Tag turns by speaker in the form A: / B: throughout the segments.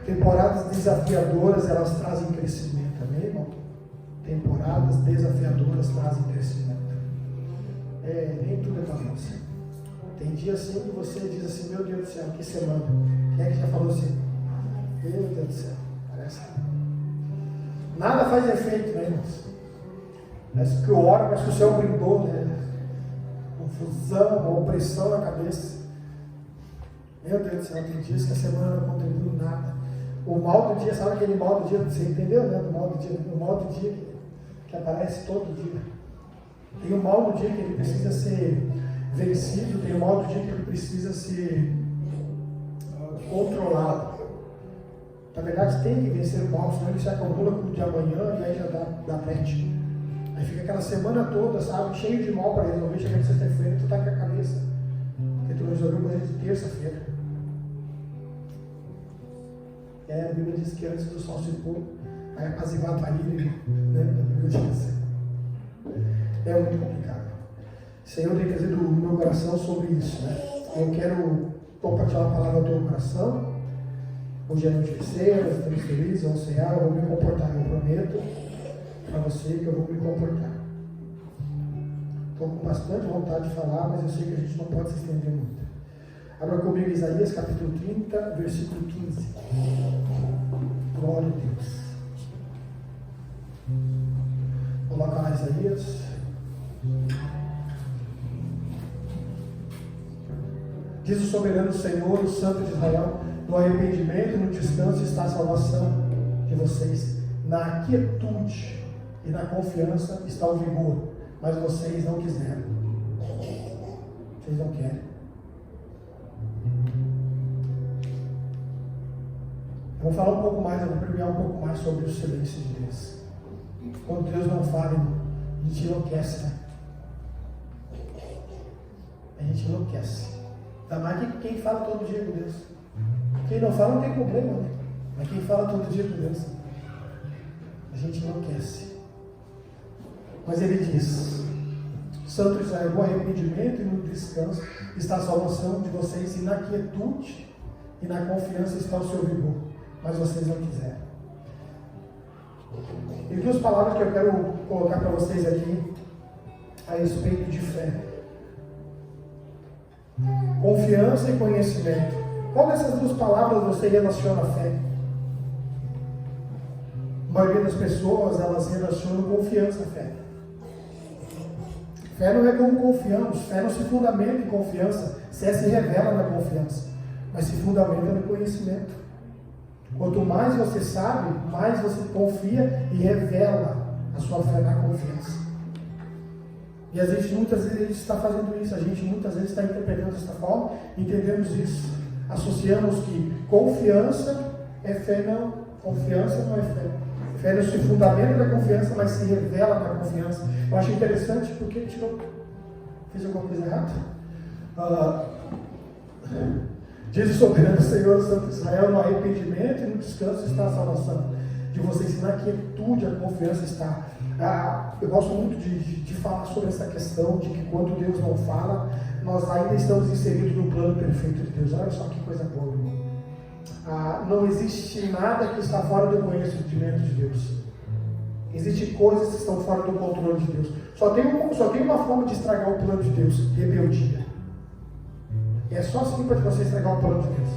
A: Temporadas desafiadoras, elas trazem crescimento, amém, irmão? Temporadas desafiadoras trazem crescimento. Nem tudo é para você. Tem dia assim que você diz assim, meu Deus do céu, que semana. Quem é que já falou assim? Meu Deus do céu, parece que nada faz efeito, né, irmãos? Parece que eu oro, parece que o céu brindou, né? Confusão, opressão na cabeça. Meu Deus do céu, tem dias que a semana não contribui nada. O mal do dia, sabe aquele mal do dia? Você entendeu, né? O mal do dia que aparece todo dia. Tem o mal do dia que ele precisa ser vencido, tem o mal do dia que ele precisa ser controlado. Na verdade, tem que vencer o mal, senão ele se acumula com o de amanhã e aí já dá match. Aí fica aquela semana toda, sabe, cheio de mal para resolver, chegando sexta-feira, tu tá com a cabeça. Porque tu resolveu coisa de terça-feira. A Bíblia diz que antes do sol se pôr, vai apaziguar a família, né? A Bíblia diz. É muito complicado. Senhor, tem trazido o meu coração sobre isso, né? Eu quero compartilhar a palavra do teu coração. Hoje é noite de ceia, nós estamos felizes, vamos cear, eu vou me comportar, eu prometo para você que eu vou me comportar. Estou com bastante vontade de falar, mas eu sei que a gente não pode se estender muito. Abra comigo Isaías capítulo 30, versículo 15. Glória a Deus. Coloca lá Isaías. Diz o soberano Senhor, o Santo de Israel: no arrependimento e no descanso está a salvação de vocês. Na quietude e na confiança está o vigor. Mas vocês não quiseram. Vocês não querem. Vou falar um pouco mais, eu vou permear um pouco mais sobre o silêncio de Deus. Quando Deus não fala, a gente enlouquece, né? A gente enlouquece. Ainda mais que quem fala todo dia com Deus. Quem não fala não tem problema, né? Mas quem fala todo dia com Deus, a gente enlouquece. Mas ele diz: Santo Israel, no arrependimento e no descanso está a salvação de vocês, e na quietude e na confiança está o seu vigor. Mas vocês não quiseram. E duas palavras que eu quero colocar para vocês aqui a respeito de fé: confiança e conhecimento. Qual dessas duas palavras você relaciona a fé? A maioria das pessoas, elas relacionam confiança à fé. Fé não é como confiamos, fé não se fundamenta em confiança, fé se revela na confiança, mas se fundamenta no conhecimento. Quanto mais você sabe, mais você confia e revela a sua fé na confiança. E a gente muitas vezes está fazendo isso, a gente muitas vezes está interpretando dessa forma, entendemos isso. Associamos que confiança é fé, não. Confiança não é fé. Fé não se fundamenta na confiança, mas se revela na confiança. Eu acho interessante porque fiz alguma coisa errada. Diz o soberano Senhor, Santo Israel: no arrependimento e no descanso está a salvação de vocês, na quietude a confiança está. Eu gosto muito de falar sobre essa questão de que quando Deus não fala, nós ainda estamos inseridos no plano perfeito de Deus. Olha só que coisa boa, irmão. Não existe nada que está fora do conhecimento de Deus. Existem coisas que estão fora do controle de Deus. Só tem uma forma de estragar o plano de Deus: rebeldia. E é só assim para você estragar o plano de Deus.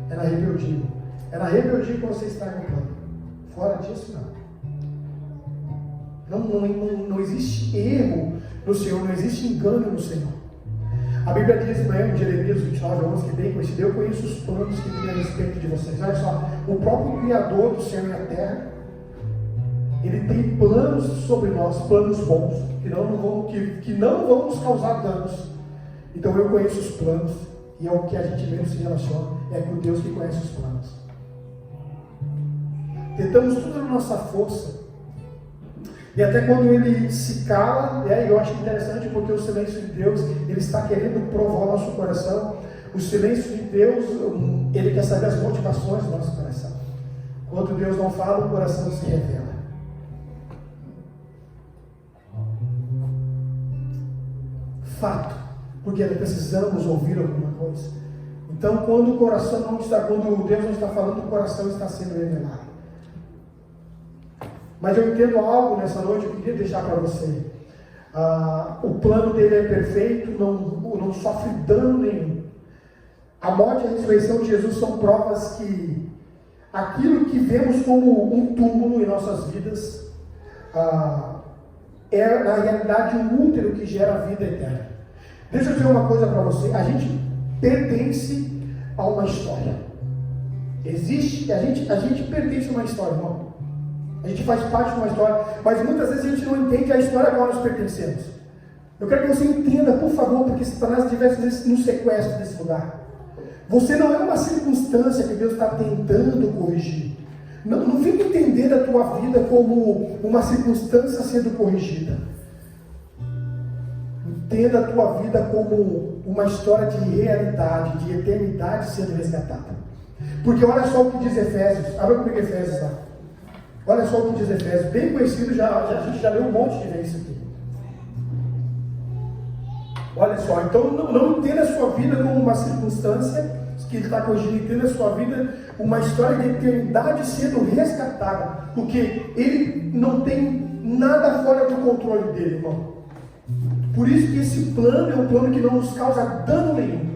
A: É na rebeldia. É na rebeldia que você estraga o plano. Fora disso, não. Não existe erro no Senhor, não existe engano no Senhor. A Bíblia diz em Jeremias 29:11, que bem conhecido: eu conheço os planos que tenho a respeito de vocês. Olha só, o próprio Criador do céu e a terra, Ele tem planos sobre nós, planos bons, que não vão nos causar danos. Então eu conheço os planos, e é o que a gente menos se relaciona, é com Deus que conhece os planos. Tentamos tudo na nossa força, e até quando Ele se cala, eu acho interessante porque o silêncio de Deus, Ele está querendo provar o nosso coração. O silêncio de Deus, Ele quer saber as motivações do nosso coração. Quando Deus não fala, o coração se revela. Fato, porque precisamos ouvir alguma coisa. Então, quando Deus não está falando, o coração está sendo revelado. Mas eu entendo algo nessa noite, eu queria deixar para você. O plano dele é perfeito, não sofre dano nenhum. A morte e a ressurreição de Jesus são provas que aquilo que vemos como um túmulo em nossas vidas é na realidade um útero que gera a vida eterna. Deixa eu dizer uma coisa para você: a gente pertence a uma história. A gente pertence a uma história, irmão. A gente faz parte de uma história, mas muitas vezes a gente não entende a história a qual nós pertencemos. Eu quero que você entenda, por favor, porque Satanás estivesse no sequestro desse lugar. Você não é uma circunstância que Deus está tentando corrigir. Não fique entendendo a tua vida como uma circunstância sendo corrigida. Entenda a tua vida como uma história de realidade, de eternidade sendo resgatada. Porque olha só o que diz Efésios. Abra comigo Efésios lá. Olha só o que diz Efésios, bem conhecido, a gente já leu um monte de vezes isso aqui. Olha só, então não entenda a sua vida como uma circunstância que ele está corrigindo, entenda a sua vida uma história de eternidade sendo resgatada, porque ele não tem nada fora do controle dele, irmão. Por isso que esse plano é um plano que não nos causa dano nenhum.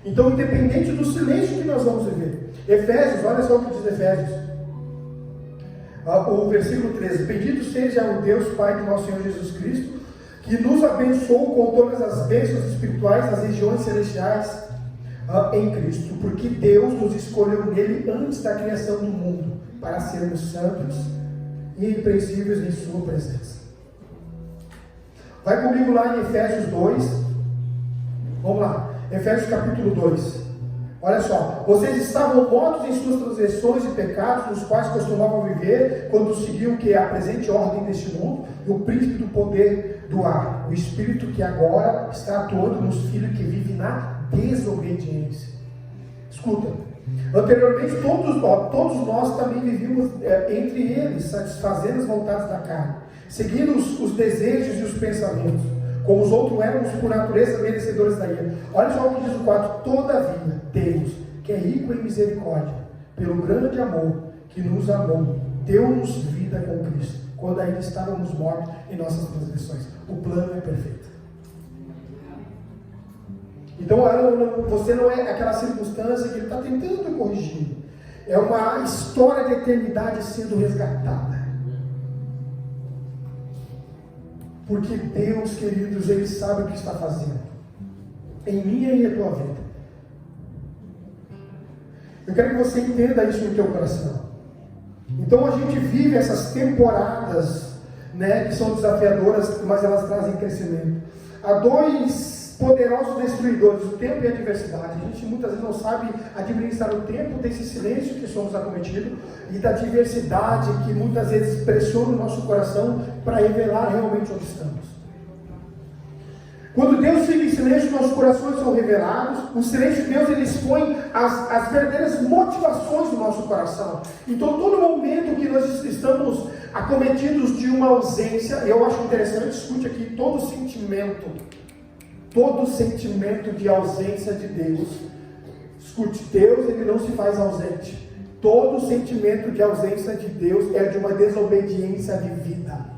A: Então, independente do silêncio que nós vamos viver. Efésios, olha só o que diz Efésios. O versículo 13: bendito seja o Deus Pai de nosso Senhor Jesus Cristo, que nos abençoou com todas as bênçãos espirituais nas regiões celestiais em Cristo, porque Deus nos escolheu nele antes da criação do mundo, para sermos santos e irrepreensíveis em sua presença. Vai comigo lá em Efésios 2, vamos lá, Efésios capítulo 2. Olha só, vocês estavam mortos em suas transgressões e pecados, nos quais costumavam viver, quando seguiam que é a presente ordem deste mundo, e o príncipe do poder do ar, o espírito que agora está atuando nos filhos que vivem na desobediência. Escuta, anteriormente todos nós também vivíamos entre eles, satisfazendo as vontades da carne, seguindo os desejos e os pensamentos, como os outros éramos por natureza merecedores da ira. Olha só o que diz o 4: todavia Deus, que é rico em misericórdia, pelo grande amor que nos amou, deu-nos vida com Cristo, quando ainda estávamos mortos em nossas transgressões. O plano é perfeito. Então você não é aquela circunstância que ele está tentando corrigir. É uma história de eternidade sendo resgatada. Porque Deus, queridos, Ele sabe o que está fazendo em minha e a tua vida. Eu quero que você entenda isso no teu coração. Então a gente vive essas temporadas, né, que são desafiadoras, mas elas trazem crescimento. Há dois poderosos destruidores, o tempo e a adversidade. A gente muitas vezes não sabe administrar o tempo desse silêncio que somos acometidos e da adversidade que muitas vezes pressiona o nosso coração para revelar realmente onde estamos. Quando Deus fica em silêncio, nossos corações são revelados. O silêncio de Deus, ele expõe as verdadeiras motivações do nosso coração. Então, todo momento que nós estamos acometidos de uma ausência, eu acho interessante, escute aqui, todo sentimento de ausência de Deus. Escute, Deus, ele não se faz ausente. Todo sentimento de ausência de Deus é de uma desobediência de vida.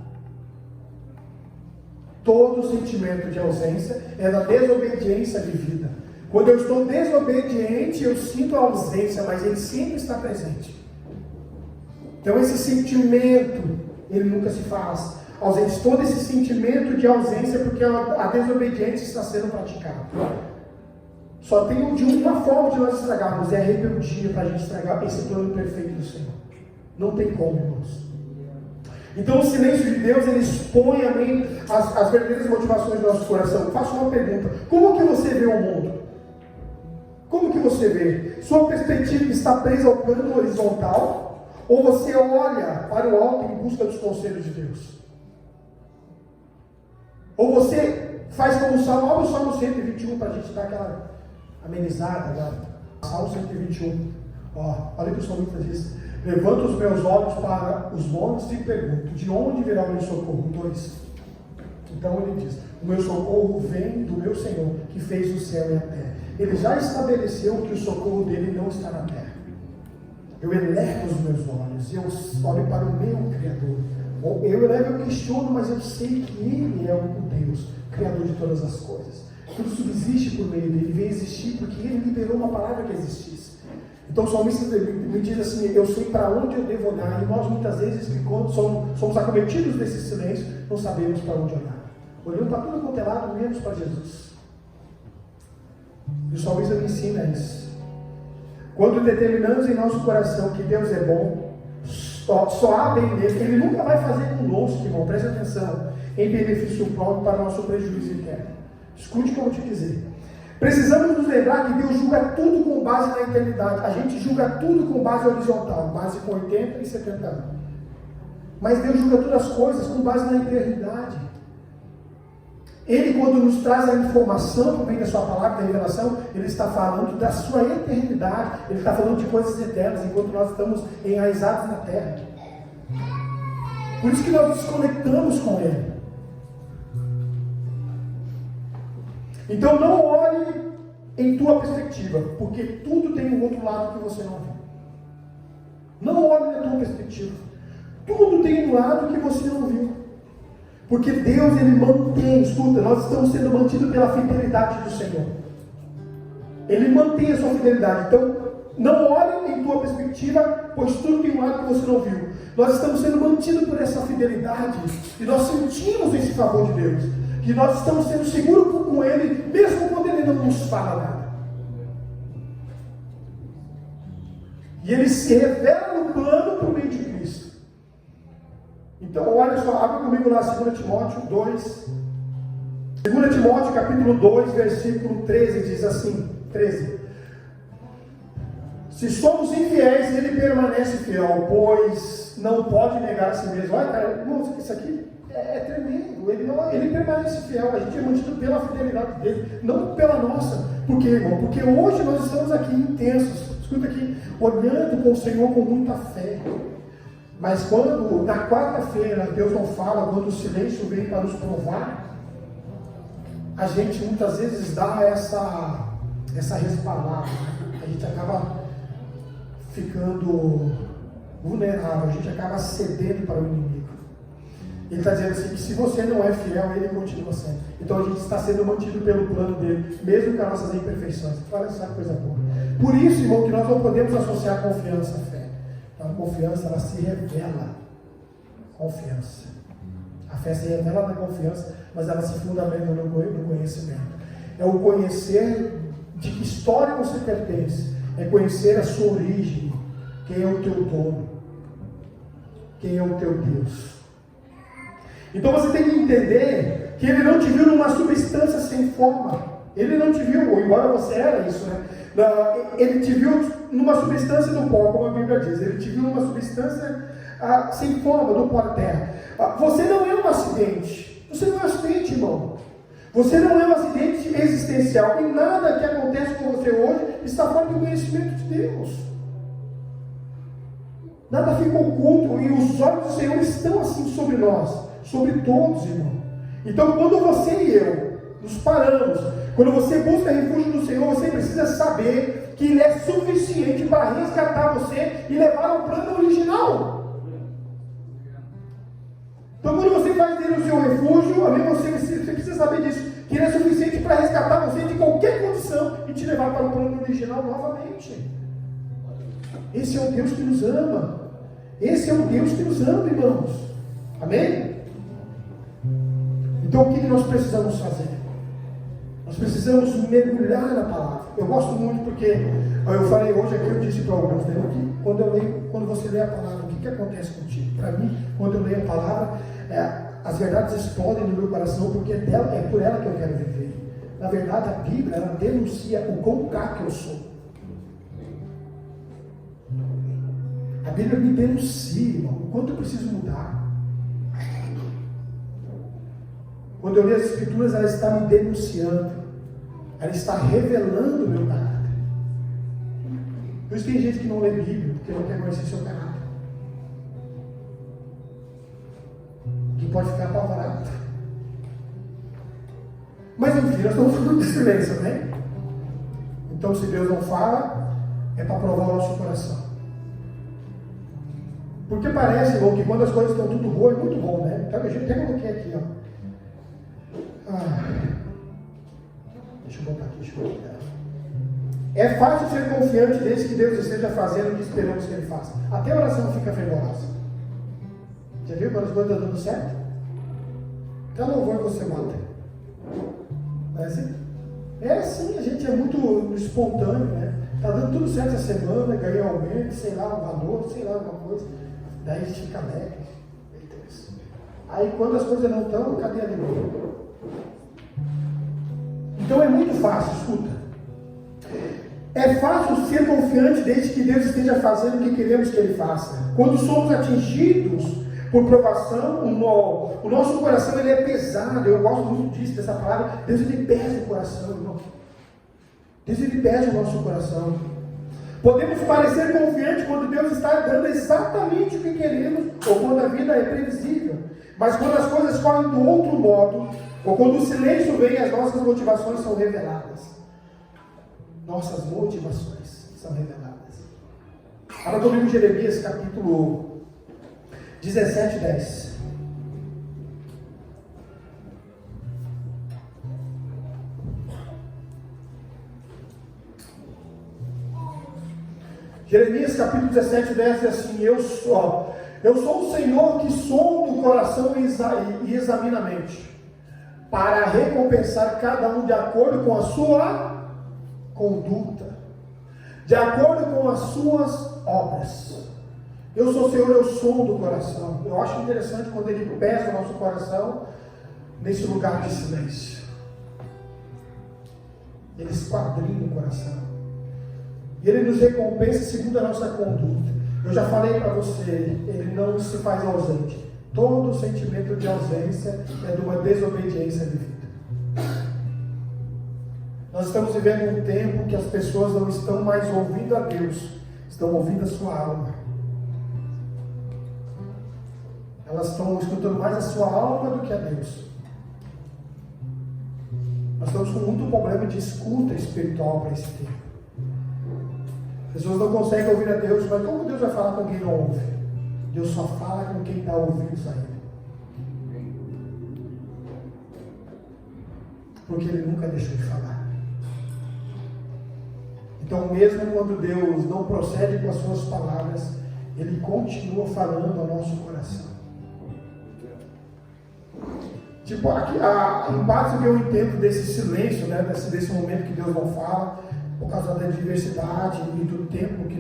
A: Todo sentimento de ausência é da desobediência de vida. Quando eu estou desobediente, eu sinto a ausência, mas ele sempre está presente. Então esse sentimento, ele nunca se faz ausente. Todo esse sentimento de ausência, porque a desobediência está sendo praticada. Só tem de uma forma de nós estragarmos, é a rebeldia, para a gente estragar esse plano perfeito do Senhor. Não tem como, irmãos. Então o silêncio de Deus, ele expõe a mim as verdadeiras motivações do nosso coração. Faço uma pergunta: como que você vê o mundo? Como que você vê? Sua perspectiva está presa ao plano horizontal? Ou você olha para o alto em busca dos conselhos de Deus? Ou você faz como o Salmo, olha o Salmo 121 para a gente dar aquela amenizada agora. Salmo 121. Olha o que o salmista diz: levanto os meus olhos para os montes e pergunto, de onde virá o meu socorro? 2. Então ele diz: o meu socorro vem do meu Senhor, que fez o céu e a terra. Ele já estabeleceu que o socorro dele não está na terra. Eu elevo os meus olhos, eu olho para o meu Criador. Eu elevo, eu questiono, mas eu sei que Ele é o Deus, Criador de todas as coisas. Tudo subsiste por meio dele, veio existir porque Ele liberou uma palavra que existisse. Então o salmista me diz assim, eu sei para onde eu devo olhar, e nós muitas vezes, quando somos acometidos desse silêncio, não sabemos para onde olhar. Olhando para tudo quanto é lado, menos para Jesus. E o salmista me ensina isso. Quando determinamos em nosso coração que Deus é bom, só há bem nele, Ele nunca vai fazer conosco, irmão, preste atenção, em benefício próprio para nosso prejuízo interno. Escute o que eu vou te dizer. Precisamos nos lembrar que Deus julga tudo com base na eternidade. A gente julga tudo com base horizontal, base com 80 e 70 anos. Mas Deus julga todas as coisas com base na eternidade. Ele, quando nos traz a informação por meio da sua palavra, da revelação, Ele está falando da sua eternidade. Ele está falando de coisas eternas, enquanto nós estamos enraizados na terra. Por isso que nós nos conectamos com Ele. Então não olhe em tua perspectiva, porque tudo tem um outro lado que você não viu. Não olhe na tua perspectiva. Tudo tem um lado que você não viu. Porque Deus, Ele mantém, escuta, nós estamos sendo mantidos pela fidelidade do Senhor. Ele mantém a sua fidelidade. Então, não olhe em tua perspectiva, pois tudo tem um lado que você não viu. Nós estamos sendo mantidos por essa fidelidade, e nós sentimos esse favor de Deus. Que nós estamos sendo seguros com Ele, mesmo quando Ele não nos fala nada. E Ele se revela no plano por meio de Cristo. Então, olha só, abre comigo lá 2 Timóteo 2. 2 Timóteo capítulo 2, versículo 13, diz assim, 13. Se somos infiéis, Ele permanece fiel, pois não pode negar a si mesmo. Olha, cara, irmãos, isso aqui é tremendo. Ele permanece fiel, a gente é mantido pela fidelidade dele, não pela nossa. Por quê, irmão? Porque hoje nós estamos aqui intensos, escuta aqui, olhando com o Senhor com muita fé. Mas quando, na quarta-feira, Deus não fala, quando o silêncio vem para nos provar, a gente muitas vezes dá essa respalada, a gente acaba ficando vulnerável, a gente acaba cedendo para o inimigo. Ele está dizendo assim, que se você não é fiel, Ele continua sendo. Então a gente está sendo mantido pelo plano dele, mesmo com as nossas imperfeições. Olha essa coisa boa. Por isso, irmão, que nós não podemos associar confiança à fé. A confiança, ela se revela. Confiança. A fé se revela na confiança, mas ela se fundamenta no conhecimento. É o conhecer de que história você pertence. É conhecer a sua origem. Quem é o teu dono? Quem é o teu Deus? Então você tem que entender que Ele não te viu numa substância sem forma. Ele não te viu, embora você era isso, né? Ele te viu numa substância do pó, como a Bíblia diz. Ele te viu numa substância sem forma, do pó da terra. Você não é um acidente. Você não é um acidente, irmão. Você não é um acidente existencial. E nada que acontece com você hoje está fora do conhecimento de Deus. Nada fica oculto. E os olhos do Senhor estão assim sobre nós. Sobre todos, irmão. Então, quando você e eu nos paramos, quando você busca refúgio no Senhor, você precisa saber que Ele é suficiente para resgatar você e levar ao plano original. Então, quando você faz dele o seu refúgio, amém, você precisa saber disso, que Ele é suficiente para resgatar você de qualquer condição e te levar para o plano original novamente. Esse é o Deus que nos ama. Esse é o Deus que nos ama, irmãos. Amém? Então, o que nós precisamos fazer? Nós precisamos mergulhar na palavra. Eu gosto muito porque eu falei hoje aqui, eu disse para alguns, né, que quando você lê a palavra, o que acontece contigo? Para mim, quando eu leio a palavra, as verdades explodem no meu coração, porque é por ela que eu quero viver. Na verdade, a Bíblia, ela denuncia o quão cá que eu sou. A Bíblia me denuncia, irmão, o quanto eu preciso mudar. Quando eu leio as Escrituras, ela está me denunciando. Ela está revelando o meu caráter. Por isso tem gente que não lê Bíblia, porque não quer conhecer seu caráter. Que pode ficar apavorado. Mas enfim, nós estamos falando de silêncio, né? Então, se Deus não fala, é para provar o nosso coração. Porque parece, irmão, que quando as coisas estão tudo boas, é muito bom, né? Então, a gente até coloquei aqui, ó. Deixa eu botar aqui, deixa eu botar. É fácil ser confiante desde que Deus esteja fazendo o que esperamos que Ele faça. Até a oração fica fervorosa. Já viu quando as coisas estão dando certo? Até louvor você mata. Não é assim? É assim, a gente é muito espontâneo, né? Está dando tudo certo essa semana, ganhei aumento, sei lá, um valor, sei lá, alguma coisa. Daí a gente fica alegre. Aí quando as coisas não estão, cadê a alegria? Então é muito fácil, escuta. É fácil ser confiante desde que Deus esteja fazendo o que queremos que Ele faça. Quando somos atingidos por provação, o nosso coração ele é pesado. Eu gosto muito disso, dessa palavra. Deus ele pesa o coração, irmão. Deus ele pesa o nosso coração. Podemos parecer confiantes quando Deus está dando exatamente o que queremos, ou quando a vida é previsível. Mas quando as coisas correm do outro modo, ou quando o silêncio vem, as nossas motivações são reveladas. Nossas motivações são reveladas. Abra comigo Jeremias capítulo 17, 10. Jeremias capítulo 17, 10 diz assim: Eu sou o Senhor que sonda o coração e examina a mente, para recompensar cada um de acordo com a sua conduta, de acordo com as suas obras. Eu sou o Senhor, eu sondo o coração. Eu acho interessante quando Ele pesa o nosso coração nesse lugar de silêncio. Ele esquadrinha o coração. E Ele nos recompensa segundo a nossa conduta. Eu já falei para você, Ele não se faz ausente. Todo sentimento de ausência é de uma desobediência de vida. Nós estamos vivendo um tempo que as pessoas não estão mais ouvindo a Deus, estão ouvindo a sua alma. Elas estão escutando mais a sua alma do que a Deus. Nós estamos com muito problema de escuta espiritual para esse tempo. As pessoas não conseguem ouvir a Deus, mas como Deus vai falar com quem não ouve? Deus só fala com quem dá ouvidos a Ele. Porque Ele nunca deixou de falar. Então, mesmo quando Deus não procede com as suas palavras, Ele continua falando ao nosso coração. Tipo, em parte que eu entendo desse silêncio, né, desse momento que Deus não fala, por causa da diversidade e do tempo que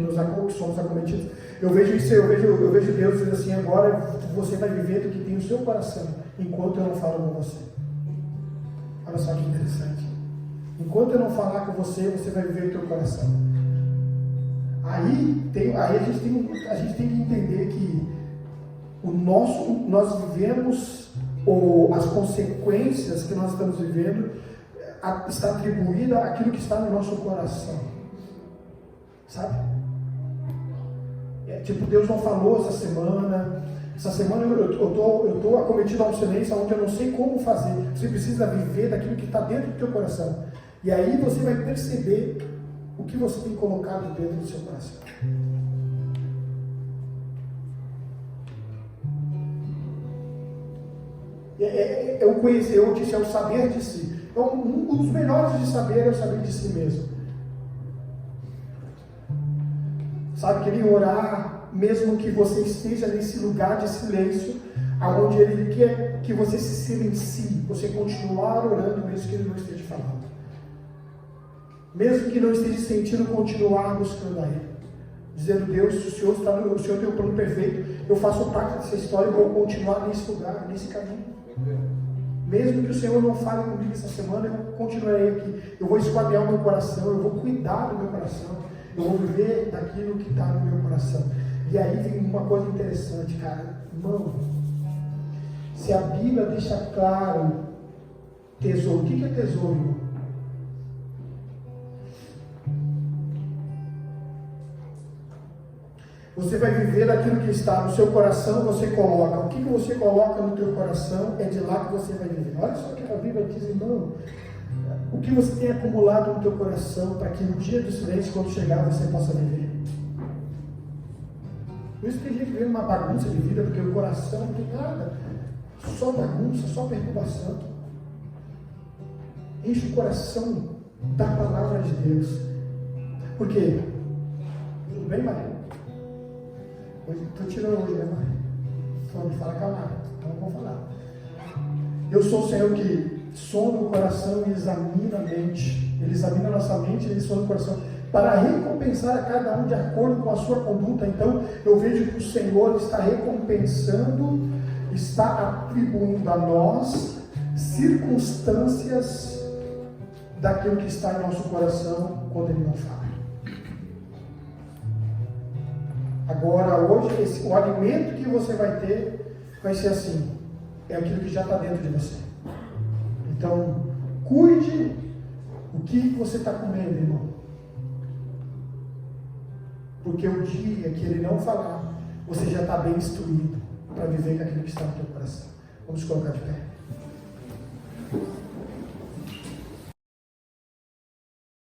A: somos acometidos. Eu vejo isso, eu vejo Deus dizendo assim: agora você vai viver do que tem no seu coração, enquanto eu não falo com você. Olha só que interessante. Enquanto eu não falar com você, você vai viver o teu coração. Aí a gente tem que entender que nós vivemos, ou as consequências que nós estamos vivendo, está atribuída àquilo que está no nosso coração. Sabe? Tipo, Deus não falou essa semana. Essa semana eu estou acometido a um silêncio onde eu não sei como fazer. Você precisa viver daquilo que está dentro do teu coração. E aí você vai perceber o que você tem colocado dentro do seu coração. Eu conheci, eu disse, é o saber de si. Então, um dos melhores de saber é o saber de si mesmo. Sabe, querer orar, mesmo que você esteja nesse lugar de silêncio, aonde Ele quer que você se silencie, você continuar orando, mesmo que Ele não esteja falando. Mesmo que não esteja sentindo, continuar buscando a Ele. Dizendo: Deus, o Senhor tem um plano perfeito, eu faço parte dessa história e vou continuar nesse lugar, nesse caminho. Mesmo que o Senhor não fale comigo essa semana, eu continuarei aqui. Eu vou esquadrinhar o meu coração, eu vou cuidar do meu coração, eu vou viver daquilo que está no meu coração. E aí vem uma coisa interessante, cara. Irmão, se a Bíblia deixa claro tesouro, o que é tesouro, irmão? Você vai viver daquilo que está no seu coração, você coloca. O que você coloca no teu coração é de lá que você vai viver. Olha só o que a Bíblia diz, irmão. O que você tem acumulado no teu coração para que no dia do silêncio, quando chegar, você possa viver? Por isso tem gente vivendo uma bagunça de vida, porque o coração não tem nada. Só bagunça, só perturbação. Enche o coração da palavra de Deus. Por quê? Tudo bem, Maria? Estou tirando hoje, né, Maria? Só me fala calma, então eu vou falar. Eu sou o Senhor que sonda o coração e examina a mente. Ele examina a nossa mente e ele sonda o coração para recompensar a cada um de acordo com a sua conduta. Então, eu vejo que o Senhor está recompensando, está atribuindo a nós circunstâncias daquilo que está em nosso coração quando Ele não fala. Agora, hoje, o alimento que você vai ter vai ser assim, é aquilo que já está dentro de você. Então, cuide o que você está comendo, irmão. Porque o dia que Ele não falar, você já está bem instruído para viver com aquilo que está no teu coração. Vamos colocar de pé.